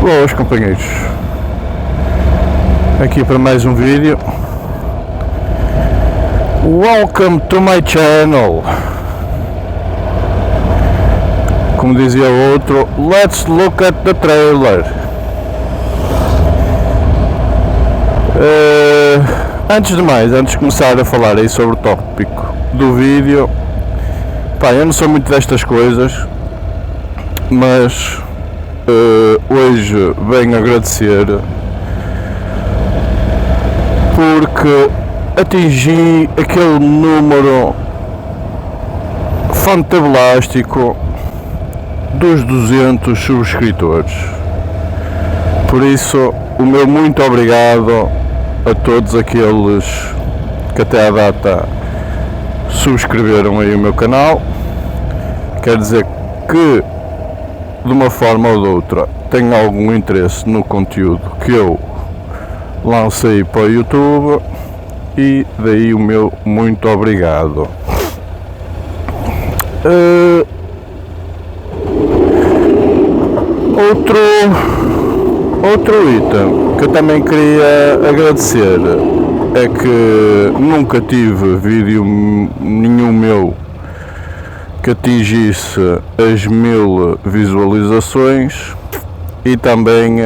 Boas, companheiros, aqui para mais um vídeo. Welcome to my channel. Como dizia o outro, let's look at the trailer. Antes de mais, antes de começar a falar aí sobre o tópico do vídeo, pá, eu não sou muito destas coisas, mas hoje venho agradecer porque atingi aquele número fantabulástico dos 200 subscritores. Por isso, o meu muito obrigado a todos aqueles que até à data subscreveram aí o meu canal. Quer dizer que, de uma forma ou de outra, tenho algum interesse no conteúdo que eu lancei para o YouTube, e daí o meu muito obrigado. Outro item que eu também queria agradecer é que nunca tive vídeo nenhum meu que atingisse as 1000 visualizações, e também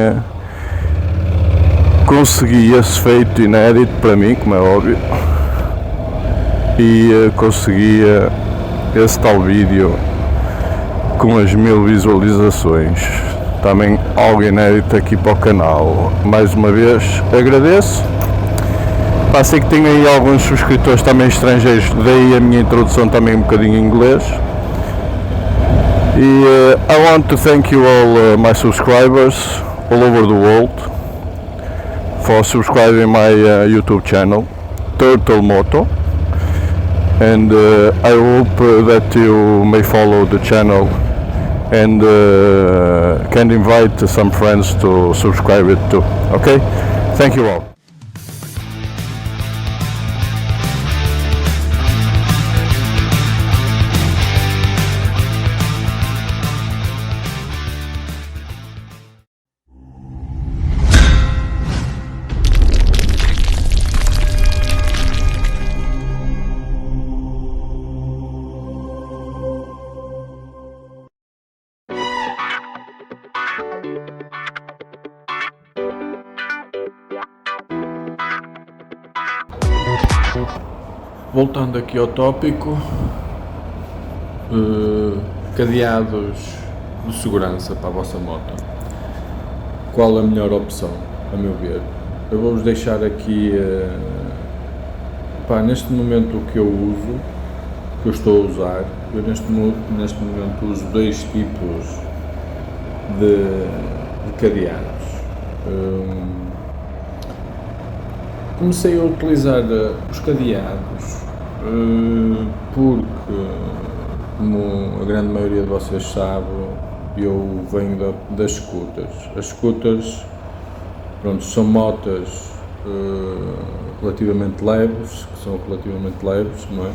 consegui esse feito inédito para mim, como é óbvio, e consegui esse tal vídeo com as 1000 visualizações. Também algo inédito aqui para o canal. Mais uma vez agradeço. Sei que tenho aí alguns subscritores também estrangeiros, daí a minha introdução também um bocadinho em inglês. E I want to thank you all my subscribers all over the world for subscribing my YouTube channel, Turtle Moto, and I hope that you may follow the channel and can invite some friends to subscribe it too. Okay, thank you all. Voltando aqui ao tópico, cadeados de segurança para a vossa moto. Qual a melhor opção, a meu ver? Eu vou-vos deixar aqui, neste momento o que eu uso, que eu estou a usar. Eu neste momento uso dois tipos de cadeados. Comecei a utilizar os cadeados porque, como a grande maioria de vocês sabe, eu venho das scooters. As scooters, são motas relativamente leves, não é?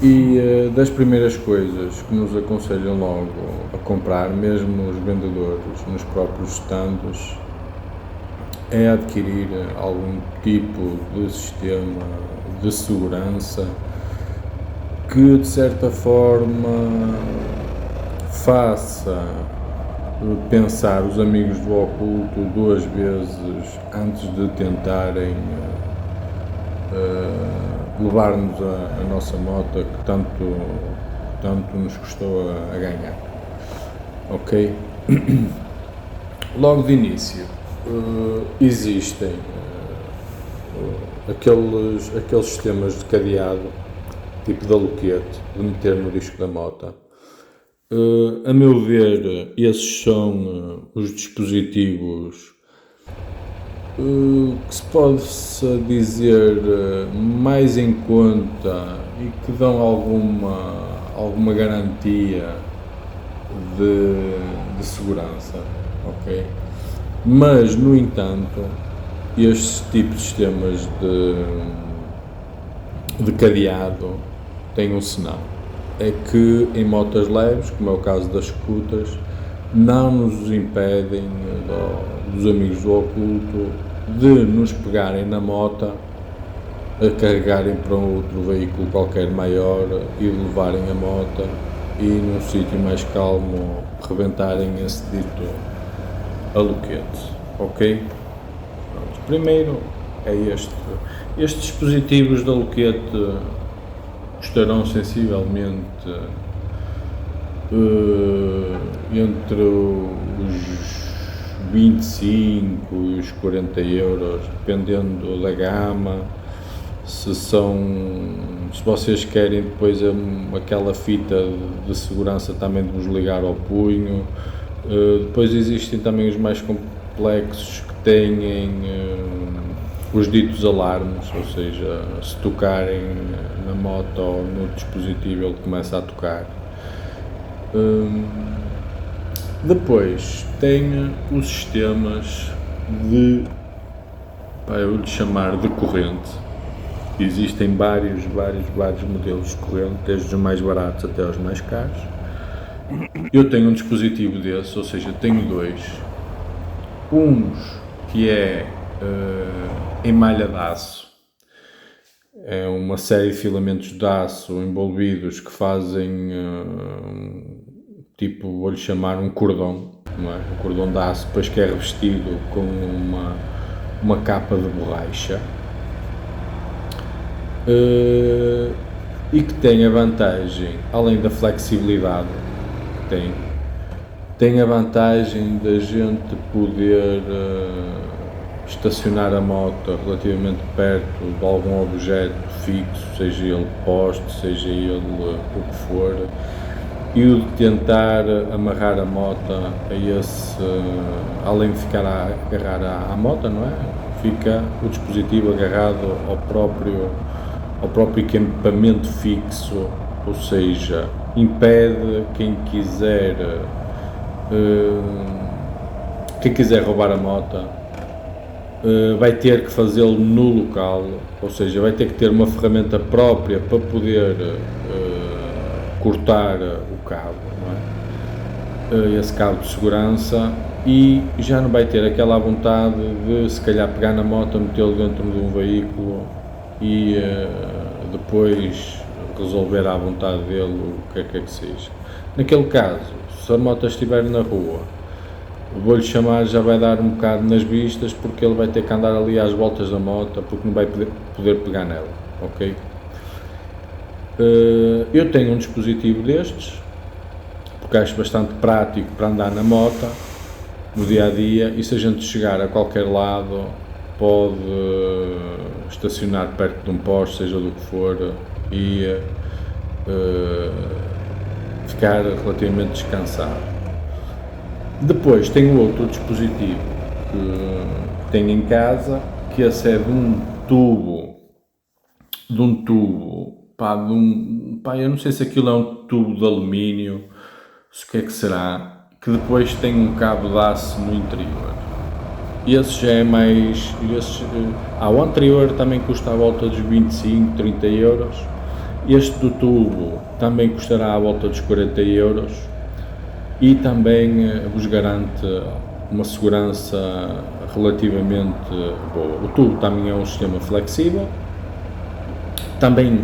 E das primeiras coisas que nos aconselham logo a comprar, mesmo os vendedores nos próprios stands, é adquirir algum tipo de sistema de segurança que, de certa forma, faça pensar os amigos do oculto duas vezes antes de tentarem levar-nos a nossa moto que tanto nos custou a ganhar. Ok? Logo de início, existem aqueles sistemas de cadeado, tipo de aluquete, de meter no disco da moto. A meu ver, esses são os dispositivos que se pode dizer mais em conta e que dão alguma garantia de segurança, ok? Mas, no entanto, estes tipos de sistemas de cadeado têm um senão. É que em motas leves, como é o caso das scooters, não nos impedem dos amigos do oculto de nos pegarem na moto, a carregarem para um outro veículo qualquer maior e levarem a moto e num sítio mais calmo rebentarem esse dito aloquete, ok? Pronto. Primeiro é estes dispositivos de aloquete custarão sensivelmente entre os 25 e os 40 euros, dependendo da gama. Se vocês querem depois aquela fita de segurança também de vos ligar ao punho. Depois existem também os mais complexos que têm os ditos alarmes, ou seja, se tocarem na moto ou no dispositivo ele começa a tocar. Depois tem os sistemas de, eu vou-lhe chamar de corrente. Existem vários modelos de corrente, desde os mais baratos até os mais caros. Eu tenho um dispositivo desse, ou seja, tenho dois. Uns que é em malha de aço. É uma série de filamentos de aço envolvidos que fazem tipo, vou-lhe chamar um cordão, não é? Um cordão de aço, depois que é revestido com uma capa de borracha. E que tem a vantagem, além da flexibilidade que tem a vantagem da gente poder estacionar a moto relativamente perto de algum objeto fixo, seja ele poste, seja ele o que for, e o de tentar amarrar a moto a esse, além de ficar a agarrar à moto, não é? Fica o dispositivo agarrado ao próprio equipamento fixo, ou seja, impede quem quiser roubar a moto, vai ter que fazê-lo no local, ou seja, vai ter que ter uma ferramenta própria para poder cortar o cabo, não é? Esse cabo de segurança, e já não vai ter aquela vontade de se calhar pegar na moto, metê-lo dentro de um veículo e depois resolver à vontade dele o que é que seja. Naquele caso, se a moto estiver na rua, vou-lhe chamar, já vai dar um bocado nas vistas, porque ele vai ter que andar ali às voltas da moto, porque não vai poder pegar nela, ok? Eu tenho um dispositivo destes, porque acho bastante prático para andar na moto no dia a dia, e se a gente chegar a qualquer lado pode estacionar perto de um poste, seja do que for, e ficar relativamente descansado. Depois tenho outro dispositivo que tenho em casa, que esse é de um tubo, eu não sei se aquilo é um tubo de alumínio, se o que é que será, que depois tem um cabo de aço no interior. Esse já é mais, o anterior também custa à volta dos 25, 30 euros, este do tubo também custará à volta dos 40 euros, e também vos garante uma segurança relativamente boa. O tubo também é um sistema flexível, também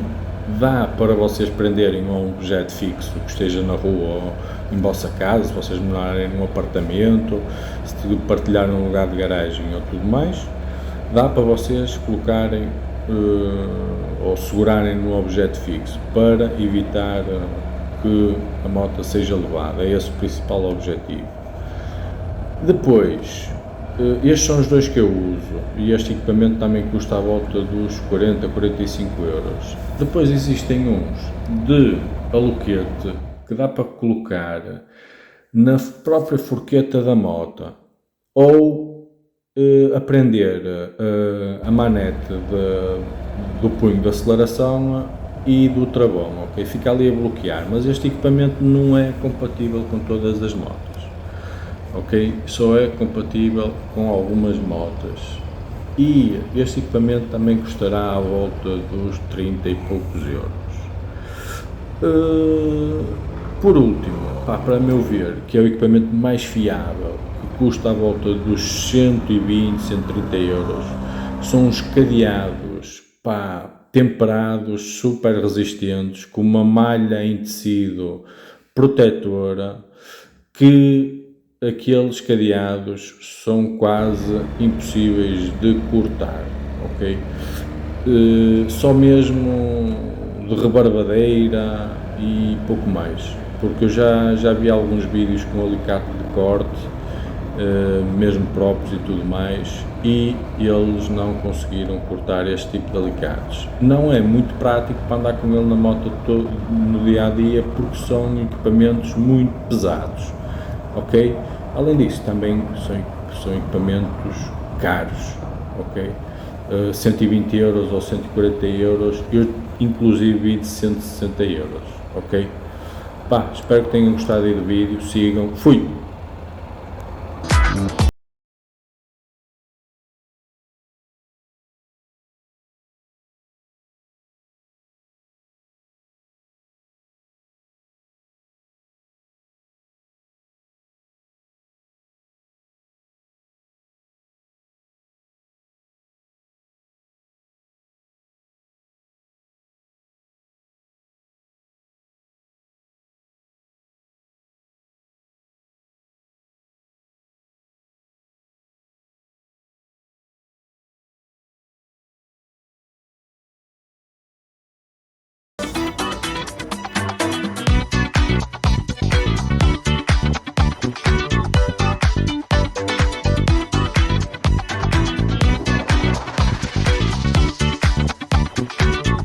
dá para vocês prenderem a um objeto fixo que esteja na rua ou em vossa casa, se vocês morarem num apartamento, se partilharem um lugar de garagem ou tudo mais, dá para vocês colocarem ou segurarem num objeto fixo para evitar que a moto seja levada. É esse o principal objetivo. Depois, estes são os dois que eu uso, e este equipamento também custa à volta dos 40, 45 euros. Depois existem uns de aloquete que dá para colocar na própria forqueta da moto, ou a prender a manete do punho de aceleração e do travão, ok? Fica ali a bloquear, mas este equipamento não é compatível com todas as motos. Ok? Só é compatível com algumas motos, e este equipamento também custará à volta dos 30 e poucos euros. Por último, para meu ver, que é o equipamento mais fiável, que custa à volta dos 120, 130 euros. São uns cadeados, pá, temperados, super resistentes, com uma malha em tecido protetora, que aqueles cadeados são quase impossíveis de cortar, ok? Só mesmo de rebarbadeira e pouco mais, porque eu já vi alguns vídeos com alicate de corte, mesmo próprios e tudo mais, e eles não conseguiram cortar este tipo de alicates. Não é muito prático para andar com ele na moto no dia a dia, porque são equipamentos muito pesados, ok? Além disso, também são equipamentos caros, ok? 120 euros ou 140 euros, eu inclusive vi de 160 euros, ok? Pá, espero que tenham gostado aí do vídeo, sigam, fui!